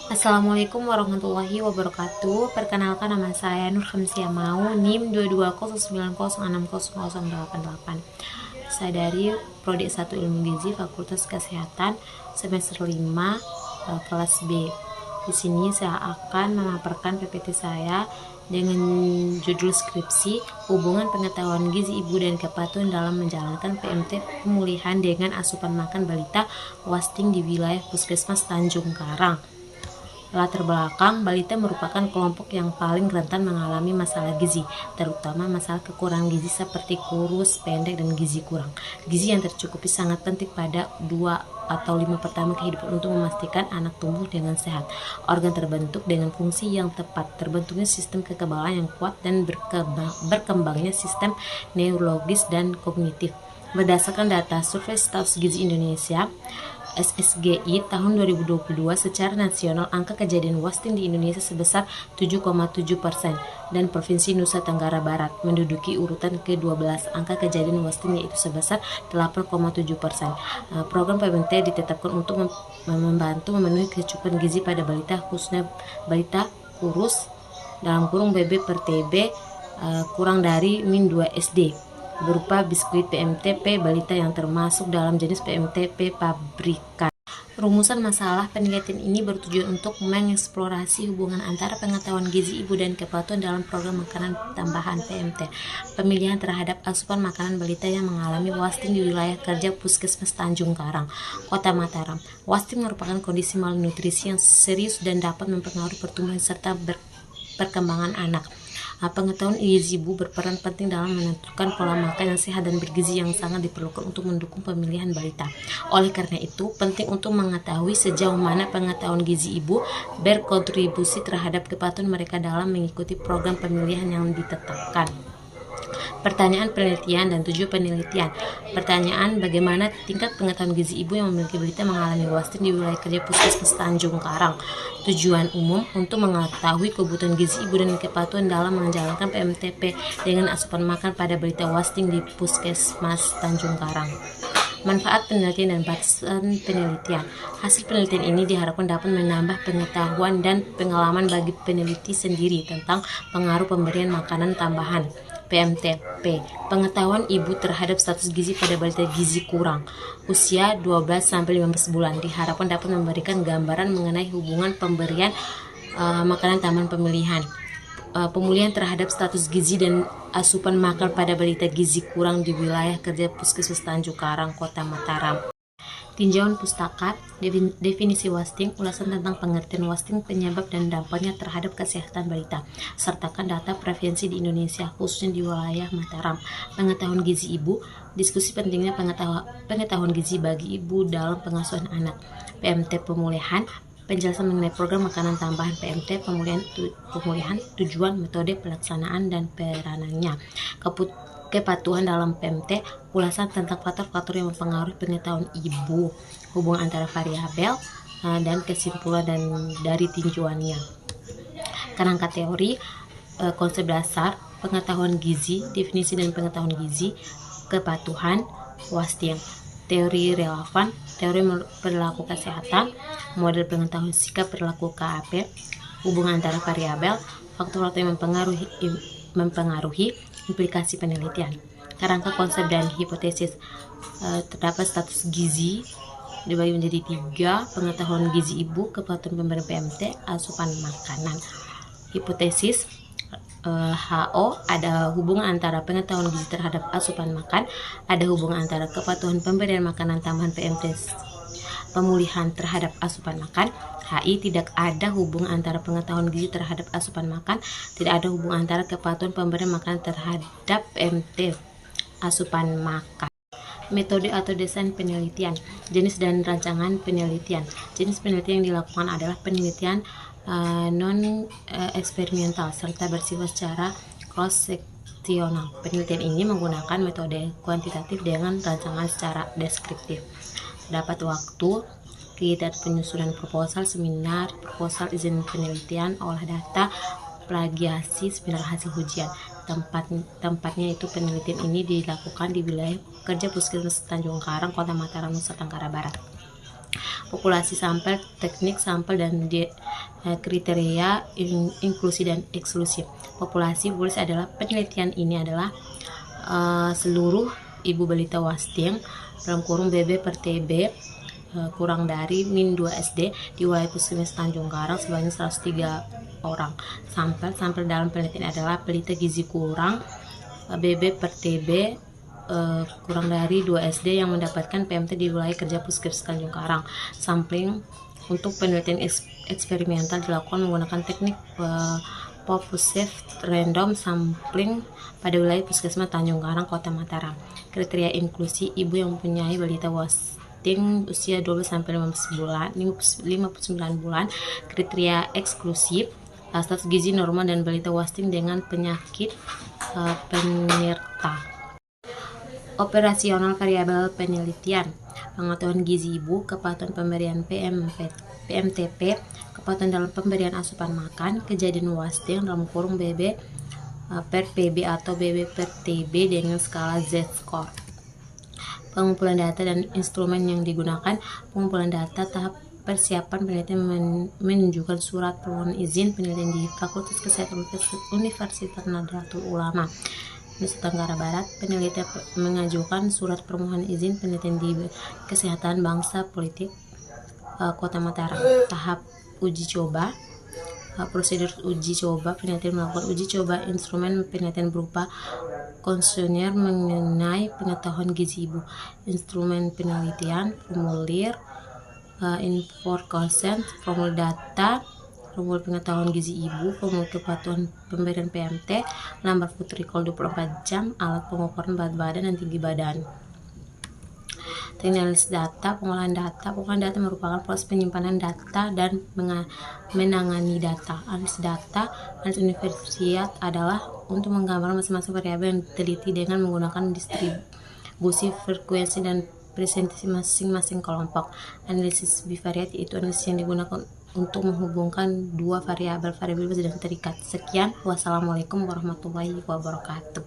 Assalamualaikum warahmatullahi wabarakatuh. Perkenalkan, nama saya Nur Khamsia Mau, NIM 220906088. Saya dari Prodi 1 Ilmu Gizi Fakultas Kesehatan semester 5, kelas B. Di sini saya akan memaparkan PPT saya dengan judul skripsi hubungan pengetahuan gizi ibu dan kepatuhan dalam menjalankan PMT pemulihan dengan asupan makan balita wasting di wilayah Puskesmas Tanjung Karang. Latar belakang, balita merupakan kelompok yang paling rentan mengalami masalah gizi, terutama masalah kekurangan gizi seperti kurus, pendek, dan gizi kurang. Gizi yang tercukupi sangat penting pada 2 atau 5 pertama kehidupan untuk memastikan anak tumbuh dengan sehat. Organ terbentuk dengan fungsi yang tepat, terbentuknya sistem kekebalan yang kuat, dan berkembangnya sistem neurologis dan kognitif. Berdasarkan data Survei Status Gizi Indonesia SSGI tahun 2022, secara nasional angka kejadian wasting di Indonesia sebesar 7,7% dan Provinsi Nusa Tenggara Barat menduduki urutan ke-12 angka kejadian wasting yaitu sebesar 8,7%. Program PMT ditetapkan untuk membantu memenuhi kecukupan gizi pada balita, khususnya balita kurus (BB per TB kurang dari -2 SD) berupa biskuit PMTP balita yang termasuk dalam jenis PMTP pabrikan. Rumusan masalah penelitian ini bertujuan untuk mengeksplorasi hubungan antara pengetahuan gizi ibu dan kepatuhan dalam program makanan tambahan PMT. Pemilihan terhadap asupan makanan balita yang mengalami wasting di wilayah kerja Puskesmas Tanjung Karang, Kota Mataram. Wasting merupakan kondisi malnutrisi yang serius dan dapat mempengaruhi pertumbuhan serta perkembangan anak. Pengetahuan gizi ibu berperan penting dalam menentukan pola makan yang sehat dan bergizi yang sangat diperlukan untuk mendukung pemilihan balita. Oleh karena itu, penting untuk mengetahui sejauh mana pengetahuan gizi ibu berkontribusi terhadap kepatuhan mereka dalam mengikuti program pemilihan yang ditetapkan. Pertanyaan penelitian dan tujuan penelitian. Pertanyaan, bagaimana tingkat pengetahuan gizi ibu yang memiliki balita mengalami wasting di wilayah kerja Puskesmas Tanjung Karang? Tujuan umum untuk mengetahui kebutuhan gizi ibu dan kepatuhan dalam menjalankan PMTP dengan asupan makan pada balita wasting di Puskesmas Tanjung Karang. Manfaat penelitian dan batasan penelitian. Hasil penelitian ini diharapkan dapat menambah pengetahuan dan pengalaman bagi peneliti sendiri tentang pengaruh pemberian makanan tambahan PMTP. Pengetahuan ibu terhadap status gizi pada balita gizi kurang usia 12-15 bulan diharapkan dapat memberikan gambaran mengenai hubungan pemberian makanan tambahan pemulihan terhadap status gizi dan asupan makan pada balita gizi kurang di wilayah kerja Puskesmas Tanjung Karang, Kota Mataram. Tinjauan pustaka, definisi wasting, ulasan tentang pengertian wasting, penyebab dan dampaknya terhadap kesehatan balita, sertakan data prevalensi di Indonesia, khususnya di wilayah Mataram. Pengetahuan gizi ibu, diskusi pentingnya pengetahuan gizi bagi ibu dalam pengasuhan anak. PMT pemulihan, penjelasan mengenai program makanan tambahan PMT pemulihan, tujuan, metode pelaksanaan, dan peranannya. Kepatuhan dalam PMT, ulasan tentang faktor-faktor yang mempengaruhi pengetahuan ibu, hubungan antara variabel dan kesimpulan dan dari tinjauannya. Kerangka teori, konsep dasar, pengetahuan gizi, definisi dan pengetahuan gizi, kepatuhan, wasting. Teori relevan, teori perilaku kesehatan, model pengetahuan sikap perilaku KAP, hubungan antara variabel, faktor-faktor yang mempengaruhi implikasi penelitian. Kerangka konsep dan hipotesis, terdapat status gizi dibagi menjadi 3, pengetahuan gizi ibu, kepatuhan pemberian PMT, asupan makanan. Hipotesis, HO, ada hubungan antara pengetahuan gizi terhadap asupan makan, ada hubungan antara kepatuhan pemberian makanan tambahan PMT pemulihan terhadap asupan makan. HI, tidak ada hubungan antara pengetahuan gizi terhadap asupan makan, tidak ada hubungan antara kepatuhan pemberian makanan terhadap PMT asupan makan. Metode atau desain penelitian, jenis dan rancangan penelitian. Jenis penelitian yang dilakukan adalah penelitian non-eksperimental serta bersifat secara cross-seksional. Penelitian ini menggunakan metode kuantitatif dengan rancangan secara deskriptif. Dapat waktu, kegiatan penyusunan proposal, seminar, proposal izin penelitian, olah data, plagiasi, seminar hasil ujian. Tempatnya itu penelitian ini dilakukan di wilayah kerja Puskesmas Tanjung Karang, Kota Mataram, Nusa Tenggara Barat. populasi sampel, teknik sampel, dan kriteria inklusi dan eksklusi. Populasi adalah penelitian ini adalah seluruh ibu balita wasting dalam kurung BB per TB kurang dari min 2 SD di wilayah Puskesmas Tanjung Karang sebanyak 103 orang. Sampel dalam penelitian adalah balita gizi kurang BB per TB kurang dari 2 SD yang mendapatkan PMT di wilayah kerja Puskesmas Tanjung Karang. Sampling untuk penelitian eksperimental dilakukan menggunakan teknik Population random sampling pada wilayah Puskesmas Tanjung Karang, Kota Mataram. Kriteria inklusi ibu yang mempunyai balita wasting usia 12-59 bulan. Kriteria eksklusif status gizi normal dan balita wasting dengan penyakit penyerta. Operasional variabel penelitian: pengetahuan gizi ibu, kepatuhan pemberian PMTP, kepatuhan dalam pemberian asupan makan, kejadian wasting dalam kurung BB per PB atau BB per TB dengan skala Z-score. Pengumpulan data dan instrumen yang digunakan: pengumpulan data tahap persiapan penelitian menunjukkan surat permohonan izin penelitian di Fakultas Kesehatan Universitas Nahdlatul Ulama Nusa Tenggara Barat. Penelitian mengajukan surat permohonan izin penelitian di Kesehatan Bangsa Politik Kota Mataram. Tahap uji coba. Prosedur uji coba: penelitian melakukan uji coba instrumen penelitian berupa kuesioner mengenai pengetahuan gizi ibu, instrumen penelitian, formulir inform consent, formulir data, formulir pengetahuan gizi ibu, formulir kepatuhan pemberian PMT, lambar food recall 24 jam, alat pengukuran berat badan dan tinggi badan. Teknik analisis data. Pengolahan data merupakan proses penyimpanan data dan menangani data. Analisis data. Analisis universitas adalah untuk menggambarkan masing-masing variabel yang diteliti dengan menggunakan distribusi frekuensi dan presentasi masing-masing kelompok. Analisis bivariat yaitu analisis yang digunakan untuk menghubungkan dua variabel bebas dan terikat. Sekian, wassalamualaikum warahmatullahi wabarakatuh.